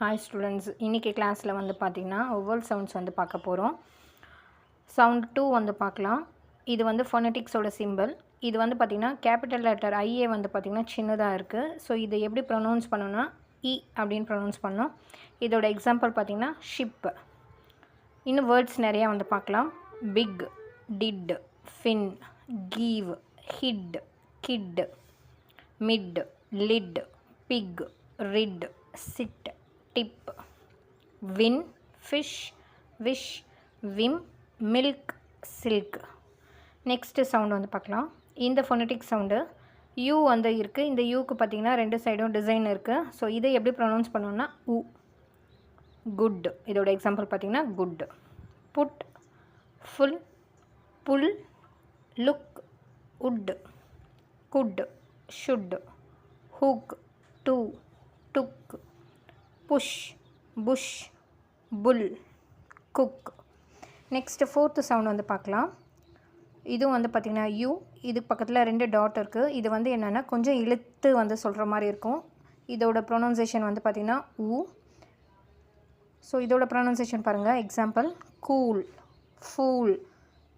Hi students, இன்னைக்கு கிளாஸ்ல வந்து பாத்தீங்கன்னா vowel sounds வந்து பார்க்க போறோம். Sound 2 வந்து பார்க்கலாம். இது வந்து phonetics ஓட symbol. இது வந்து பாத்தீங்கன்னா capital letter IA வந்து பாத்தீங்கன்னா சின்னதா இருக்கு. சோ இதை எப்படி pronounce பண்ணனும்னா E அப்படினு pronounce பண்ணனும். இதோட example பாத்தீங்கன்னா ship. இன்னும் words நிறைய வந்து பார்க்கலாம். Big, did, fin, give, hid, kid, mid, lid, pig, rid, sit, tip, win, fish, wish, vim, milk, silk. Next sound வந்து பார்க்கலாம். இந்த phonetic sound U வந்து இருக்கு. இந்த U க்கு பாத்தீங்கன்னா ரெண்டு சைடும் டிசைன் இருக்கு. சோ இதை எப்படி pronounce பண்ணனும்னா U. Good. இதோட எக்ஸாம்பிள் பாத்தீங்கன்னா good. Put, full, pull, look, would, could, should, hook, to, took, push, bush, bull, cook. Next fourth sound வந்து பார்க்கலாம். இது வந்து பாத்தீங்கன்னா U. இது பக்கத்துல ரெண்டு டாட் இருக்கு. இது வந்து என்னன்னா கொஞ்சம் இழுத்து வந்து சொல்ற மாதிரி இருக்கும். இதோட pronunciation வந்து பாத்தீங்கன்னா U. So இதோட pronunciation பாருங்க. Example cool, fool,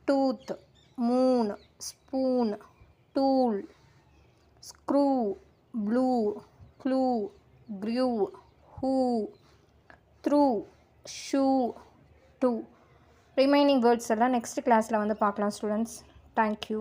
tooth, moon, spoon, tool, screw, blue, clue, grew, who, through, shoe, to. Remaining words எல்லாம் next classல வந்து பார்க்கலாம் students. Thank you.